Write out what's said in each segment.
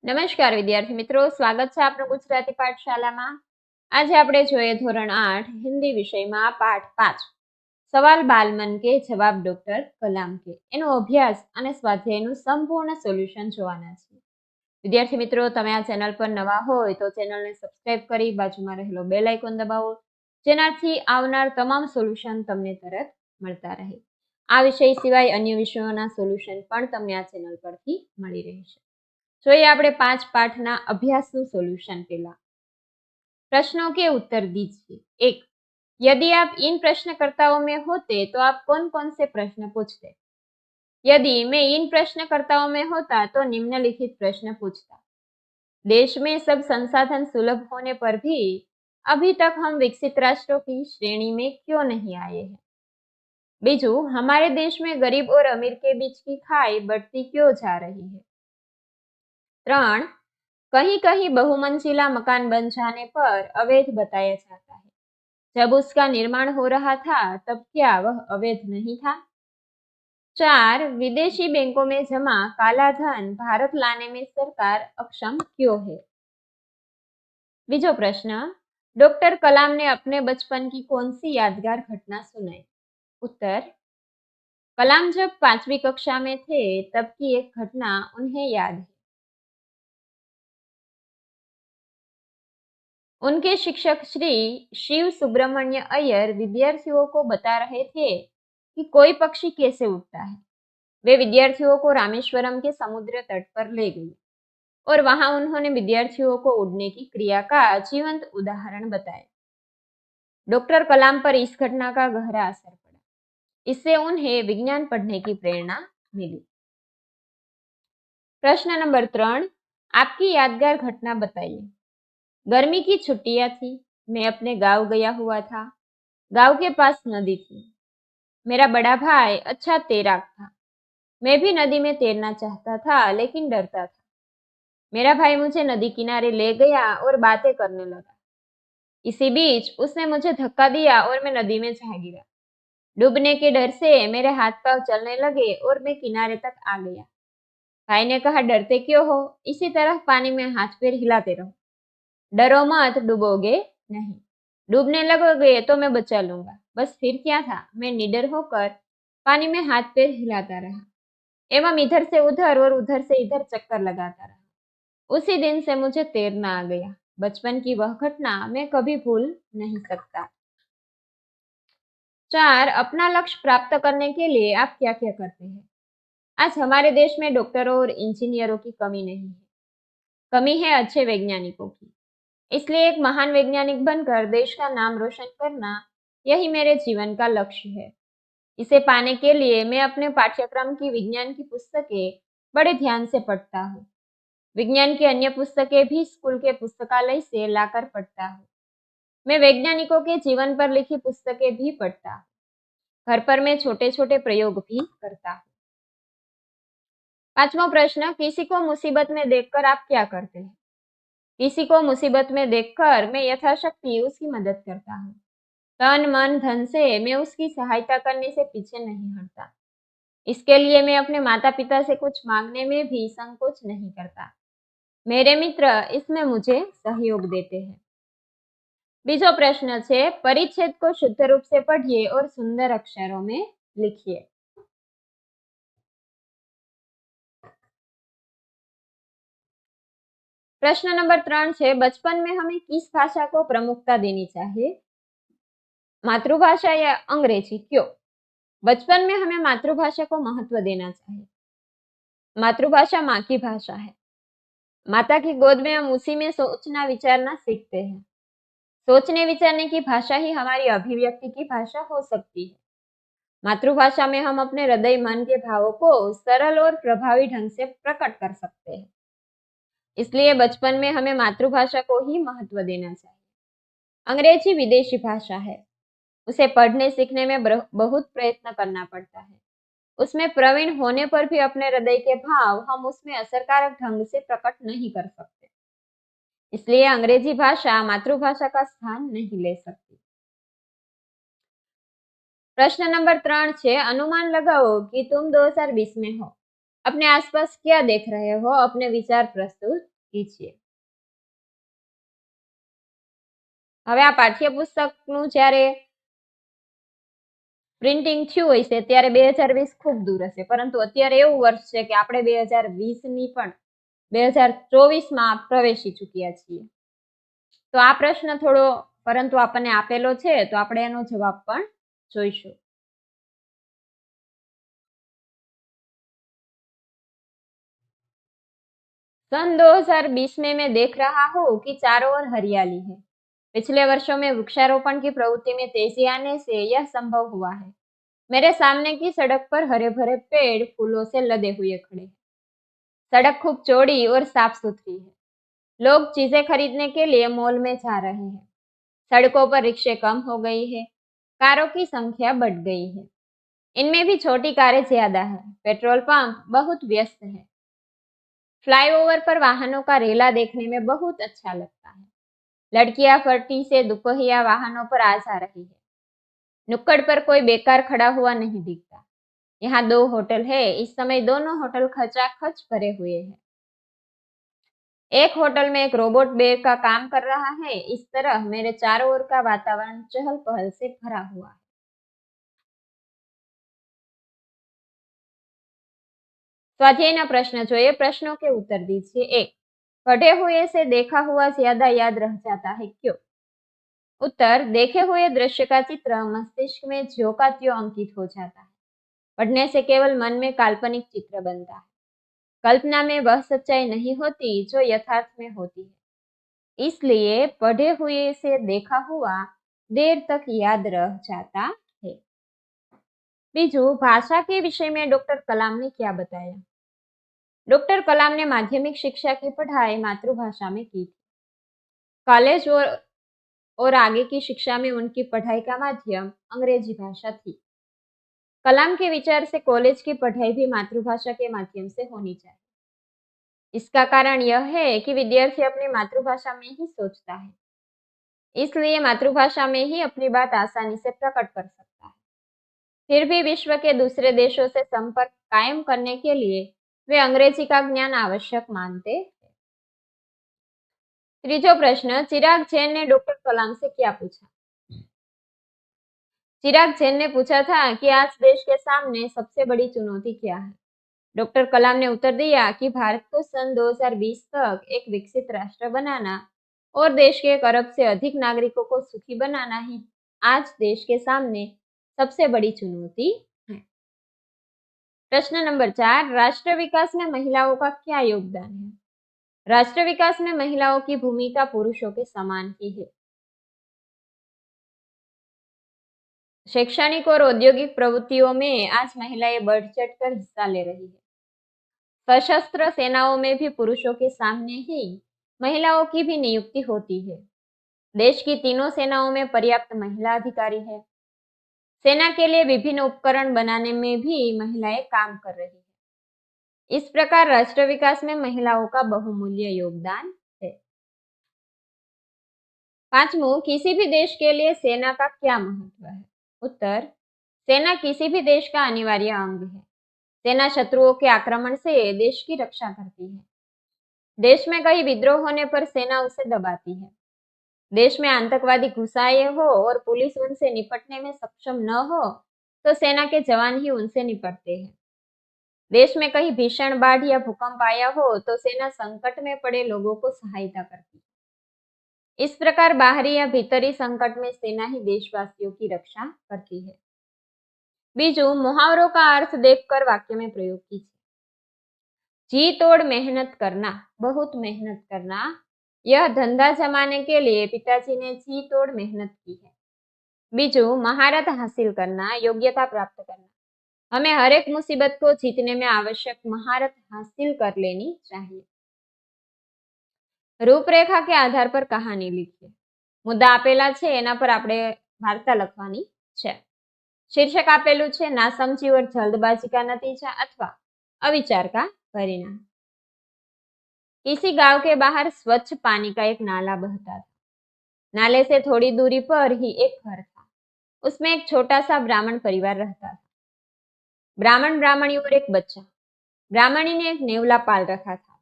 નમસ્કાર વિદ્યાર્થી મિત્રો, સ્વાગત છે આપનું ગુજરાતી પાઠશાલામાં। આજે આપણે જોઈએ ધોરણ 8 હિન્દી વિષયમાં પાઠ 5 સવાલ બાલમન કે જવાબ ડોક્ટર કલામ કે એનો અભ્યાસ અને સ્વાધ્યાયનું સંપૂર્ણ સોલ્યુશન જોવાના છે। વિદ્યાર્થી મિત્રો, તમે આ ચેનલ પર નવા હોય તો ચેનલને સબસ્ક્રાઇબ કરી બાજુમાં રહેલો બેલ આઇકોન દબાવો, જેનાથી આવનાર તમામ સોલ્યુશન તમને તરત મળતા રહે। આ વિષય સિવાય અન્ય વિષયોના સોલ્યુશન પણ તમને આ ચેનલ પરથી મળી રહેશે। જોઈએ આપણે 5 पाठना अभ्यासનું सोल्यूशन। पहला प्रश्नों के उत्तर दीजिए। 1. यदि आप इन प्रश्नकर्ताओं में होते तो आप कौन कौन से प्रश्न पूछते? यदि मैं इन प्रश्नकर्ताओं में होता तो निम्नलिखित प्रश्न पूछता। देश में सब संसाधन सुलभ होने पर भी अभी तक हम विकसित राष्ट्रों की श्रेणी में क्यों नहीं आए हैं? बीजू, हमारे देश में गरीब और अमीर के बीच की खाई बढ़ती क्यों जा रही है? 3. कहीं कहीं बहुमंजिला मकान बन जाने पर अवैध बताया जाता है, जब उसका निर्माण हो रहा था तब क्या वह अवैध नहीं था? 4. विदेशी बैंकों में जमा काला धन भारत लाने में सरकार अक्षम क्यों है? बीजो प्रश्न, डॉक्टर कलाम ने अपने बचपन की कौन सी यादगार घटना सुनाई? उत्तर, कलाम जब 5वीं कक्षा में थे तब की एक घटना उन्हें याद है। उनके शिक्षक श्री शिव सुब्रमण्य अय्यर विद्यार्थियों को बता रहे थे कि कोई पक्षी कैसे उड़ता है। वे विद्यार्थियों को रामेश्वरम के समुद्र तट पर ले गए और वहां उन्होंने विद्यार्थियों को उड़ने की क्रिया का जीवंत उदाहरण बताया। डॉक्टर कलाम पर इस घटना का गहरा असर पड़ा। इससे उन्हें विज्ञान पढ़ने की प्रेरणा मिली। प्रश्न नंबर 3, आपकी यादगार घटना बताइए। गर्मी की छुट्टियां थी, मैं अपने गांव गया हुआ था। गांव के पास नदी थी। मेरा बड़ा भाई अच्छा तैराक था। मैं भी नदी में तैरना चाहता था लेकिन डरता था। मेरा भाई मुझे नदी किनारे ले गया और बातें करने लगा। इसी बीच उसने मुझे धक्का दिया और मैं नदी में जा गिरा। डूबने के डर से मेरे हाथ पांव चलने लगे और मैं किनारे तक आ गया। भाई ने कहा, डरते क्यों हो? इसी तरह पानी में हाथ पैर हिलाते रहो। डरो मत, डूबोगे नहीं। डूबने लगोगे तो मैं बचा लूंगा। बस फिर क्या था, मैं निडर होकर पानी में हाथ पैर हिलाता रहा एवं इधर से उधर और उधर से इधर चक्कर लगाता रहा। उसी दिन से मुझे तैरना आ गया। बचपन की वह घटना मैं कभी भूल नहीं सकता। 4. अपना लक्ष्य प्राप्त करने के लिए आप क्या क्या करते हैं? आज हमारे देश में डॉक्टरों और इंजीनियरों की कमी नहीं है, कमी है अच्छे वैज्ञानिकों की। इसलिए एक महान वैज्ञानिक बनकर देश का नाम रोशन करना, यही मेरे जीवन का लक्ष्य है। इसे पाने के लिए मैं अपने पाठ्यक्रम की विज्ञान की पुस्तकें बड़े ध्यान से पढ़ता हूँ। विज्ञान की अन्य पुस्तकें भी स्कूल के पुस्तकालय से लाकर पढ़ता हूँ। मैं वैज्ञानिकों के जीवन पर लिखी पुस्तकें भी पढ़ता हूँ। घर पर मैं छोटे छोटे प्रयोग भी करता हूँ। 5वां प्रश्न, किसी को मुसीबत में देखकर आप क्या करते हैं? किसी को मुसीबत में देखकर मैं यथाशक्ति उसकी मदद करता हूँ। तन मन धन से मैं उसकी सहायता करने से पीछे नहीं हटता। इसके लिए मैं अपने माता पिता से कुछ मांगने में भी संकोच नहीं करता। मेरे मित्र इसमें मुझे सहयोग देते हैं। बीजो प्रश्न है, परिच्छेद को शुद्ध रूप से पढ़िए और सुंदर अक्षरों में लिखिए। प्रश्न नंबर 3 है, बचपन में हमें किस भाषा को प्रमुखता देनी चाहिए? मातृभाषा या अंग्रेजी, क्यों? बचपन में हमें मातृभाषा को महत्व देना चाहिए। मातृभाषा माँ की भाषा है। माता की गोद में हम उसी में सोचना विचारना सीखते हैं। सोचने विचारने की भाषा ही हमारी अभिव्यक्ति की भाषा हो सकती है। मातृभाषा में हम अपने हृदय मन के भावों को सरल और प्रभावी ढंग से प्रकट कर सकते हैं। इसलिए बचपन में हमें मातृभाषा को ही महत्व देना चाहिए। अंग्रेजी विदेशी भाषा है, उसे पढ़ने सीखने में बहुत प्रयत्न करना पड़ता है। उसमें प्रवीण होने पर भी अपने हृदय के भाव हम उसमें असरकारक ढंग से प्रकट नहीं कर सकते। इसलिए अंग्रेजी भाषा मातृभाषा का स्थान नहीं ले सकती। प्रश्न नंबर 3 है, अनुमान लगाओ कि तुम 2020 में हो। अपने आसपास क्या देख रहे हो? अपने विचार प्रस्तुत कीजिए। હવે આ પાઠ્યપુસ્તકનું જ્યારે પ્રિન્ટિંગ થયું હોય છે ત્યારે 2020 ખૂબ દૂર હશે, પરંતુ અત્યારે એવું વર્ષ છે કે આપણે 2020ની પણ 2024માં પ્રવેશી ચૂક્યા છીએ. તો આ પ્રશ્ન થોડો પરંતુ આપણને આપેલો છે તો આપણે એનો જવાબ પણ જોઈશું. सन 2020 में मैं देख रहा हूँ कि चारों ओर हरियाली है। पिछले वर्षों में वृक्षारोपण की प्रवृत्ति में तेजी आने से यह संभव हुआ है। मेरे सामने की सड़क पर हरे भरे पेड़ फूलों से लदे हुए खड़े हैं। सड़क खूब चौड़ी और साफ सुथरी है। लोग चीजें खरीदने के लिए मॉल में जा रहे हैं। सड़कों पर रिक्शे कम हो गई है, कारों की संख्या बढ़ गई है। इनमें भी छोटी कारें ज्यादा है। पेट्रोल पंप बहुत व्यस्त है। फ्लाईओवर पर वाहनों का रेला देखने में बहुत अच्छा लगता है। लड़कियां फर्टी से दोपहिया वाहनों पर आ जा रही है। नुक्कड़ पर कोई बेकार खड़ा हुआ नहीं दिखता। यहाँ 2 होटल है। इस समय दोनों होटल खचाखच भरे हुए हैं। एक होटल में एक रोबोट बेर का काम कर रहा है। इस तरह मेरे चारों ओर का वातावरण चहल पहल से भरा हुआ है. स्वाध्यायના પ્રશ્ન જોઈએ. प्रश्नों के उत्तर दीजिए. 1. पढ़े हुए से देखा हुआ ज्यादा याद रह जाता है, क्यों? उत्तर. देखे हुए दृश्य का चित्र मस्तिष्क में ज्यों का त्यों अंकित हो जाता है. पढ़ने से केवल मन में काल्पनिक चित्र बनता है. कल्पना में वह सच्चाई नहीं होती जो यथार्थ में होती है. इसलिए पढ़े हुए से देखा हुआ देर तक याद रह जाता है. बीजू, भाषा के विषय में डॉक्टर कलाम ने क्या बताया? डॉक्टर कलाम ने माध्यमिक शिक्षा की पढ़ाई मातृभाषा में की थी. कॉलेज और आगे की शिक्षा में उनकी पढ़ाई का माध्यम अंग्रेजी भाषा थी. कलाम के विचार से कॉलेज की पढ़ाई भी मातृभाषा के माध्यम से होनी चाहिए. इसका कारण यह है कि विद्यार्थी अपनी मातृभाषा में ही सोचता है, इसलिए मातृभाषा में ही अपनी बात आसानी से प्रकट कर सकता है. फिर भी विश्व के दूसरे देशों से संपर्क कायम करने के लिए वे अंग्रेजी का ज्ञान आवश्यक मानते हैं. तीसरा प्रश्न, चिराग जैन ने डॉक्टर कलाम से क्या पूछा? चिराग जैन ने पूछा था कि आज देश के सामने सबसे बड़ी चुनौती क्या है? डॉक्टर कलाम ने उत्तर दिया कि भारत को सन 2020 तक एक विकसित राष्ट्र बनाना और देश के 1 अरब से अधिक नागरिकों को सुखी बनाना ही आज देश के सामने सबसे बड़ी चुनौती है. प्रश्न नंबर 4, राष्ट्र विकास में महिलाओं का क्या योगदान है? राष्ट्र विकास में महिलाओं की भूमिका पुरुषों के समान ही है. शैक्षणिक और औद्योगिक प्रवृत्तियों में आज महिलाएं बढ़ चढ़कर हिस्सा ले रही है. सशस्त्र सेनाओं में भी पुरुषों के सामने ही महिलाओं की भी नियुक्ति होती है. देश की तीनों सेनाओं में पर्याप्त महिला अधिकारी है. सेना के लिए विभिन्न उपकरण बनाने में भी महिलाएं काम कर रही है. इस प्रकार राष्ट्र विकास में महिलाओं का बहुमूल्य योगदान है. 5, किसी भी देश के लिए सेना का क्या महत्व है? उत्तर, सेना किसी भी देश का अनिवार्य अंग है. सेना शत्रुओं के आक्रमण से देश की रक्षा करती है. देश में कहीं विद्रोह होने पर सेना उसे दबाती है. देश में आतंकवादी घुसाए हो और पुलिस उनसे निपटने में सक्षम न हो तो सेना के जवान ही उनसे निपटते हैं. देश में कहीं भीषण बाढ़ या भूकंप आया हो तो सेना संकट में पड़े लोगों को सहायता करती है. इस प्रकार बाहरी या भीतरी संकट में सेना ही देशवासियों की रक्षा करती है. बीजू, मुहावरों का अर्थ देखकर वाक्य में प्रयोग कीजिए. जी तोड़ मेहनत करना, बहुत मेहनत करना. यह धंधा जमाने के लिए पिताजी ने जी तोड़ मेहनत की है. बीजू, महारत हासिल करना, योग्यता प्राप्त करना. हमें हर एक मुसीबत को जीतने में आवश्यक महारत हासिल कर लेनी चाहिए. રૂપરેખા કે આધાર પર કહાની લીખીએ. મુદ્દા આપેલા છે એના પર આપણે વાર્તા લખવાની છે. शीर्षक આપેલું છે नासमझी और जल्दबाजी का नतीजा अथवा अविचार का परिणाम. किसी गांव के बाहर स्वच्छ पानी का एक नाला बहता था. नाले से थोड़ी दूरी पर ही एक घर था. उसमें एक छोटा सा ब्राह्मण परिवार रहता था. ब्राह्मण, ब्राह्मणी और एक बच्चा. ब्राह्मणी ने एक नेवला पाल रखा था.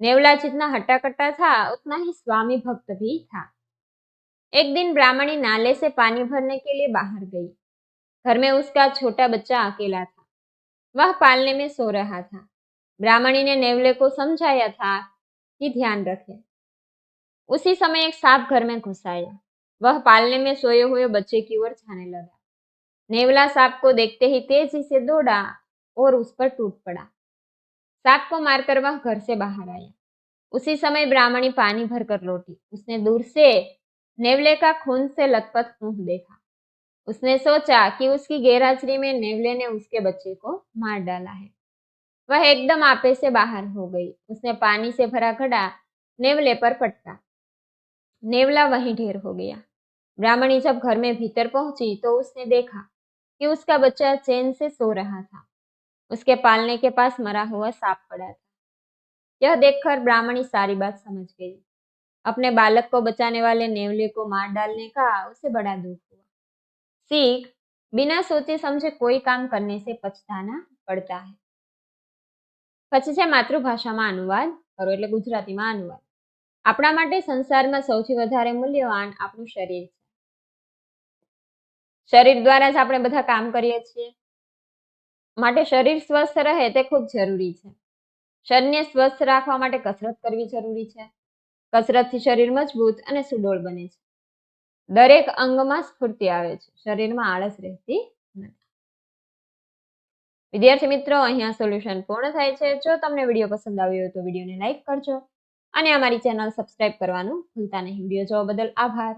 नेवला जितना हट्टा कट्टा था उतना ही स्वामी भक्त भी था। एक दिन ब्राह्मणी नाले से पानी भरने के लिए बाहर गई। घर में उसका छोटा बच्चा अकेला था। वह पालने में सो रहा था। ब्राह्मणी ने नेवले को समझाया था कि ध्यान रखे। उसी समय एक सांप घर में घुस आया। वह पालने में सोए हुए बच्चे की ओर जाने लगा। नेवला सांप को देखते ही तेजी से दौड़ा और उस पर टूट पड़ा। सांप को मारकर वह घर से बाहर आया। उसी समय ब्राह्मणी पानी भरकर लौटी। उसने दूर से नेवले का खून से लथपथ मुंह देखा। उसने सोचा कि उसकी गैरहाजिरी में नेवले ने उसके बच्चे को मार डाला है। वह एकदम आपे से बाहर हो गई। उसने पानी से भरा घड़ा नेवले पर पटका। नेवला वहीं ढेर हो गया। ब्राह्मणी जब घर में भीतर पहुंची तो उसने देखा कि उसका बच्चा चैन से सो रहा था। उसके पालने के पास मरा हुआ सांप पड़ा था। यह देखकर ब्राह्मणी सारी बात समझ गई। अपने बालक को बचाने वाले नेवले को मार डालने का उसे बड़ा दुख हुआ। सीख, बिना सोचे समझे कोई काम करने से पछताना પડતા है। પછી છે માતૃભાષામાં અનુવાદ કરો એટલે ગુજરાતીમાં અનુવાદ। આપણા માટે સંસારમાં સૌથી વધારે મૂલ્યવાન આપણું શરીર છે। શરીર દ્વારા જ આપણે બધા કામ કરીએ છીએ, માટે શરીર સ્વસ્થ રહે તે ખૂબ જરૂરી છે। શરીરને સ્વસ્થ રાખવા માટે કસરત કરવી જરૂરી છે। કસરતથી શરીર મજબૂત અને સુડોળ બને છે। દરેક અંગમાં સ્ફૂર્તિ આવે છે, શરીરમાં આળસ રહેતી નથી। વિદ્યાર્થી મિત્રો, અહીંયા સોલ્યુશન પૂર્ણ થાય છે। જો તમને વિડીયો પસંદ આવ્યો હોય તો વિડીયોને લાઈક કરજો અને અમારી ચેનલ સબસ્ક્રાઇબ કરવાનું ભૂલતા નહીં। વિડીયો જોવા બદલ આભાર।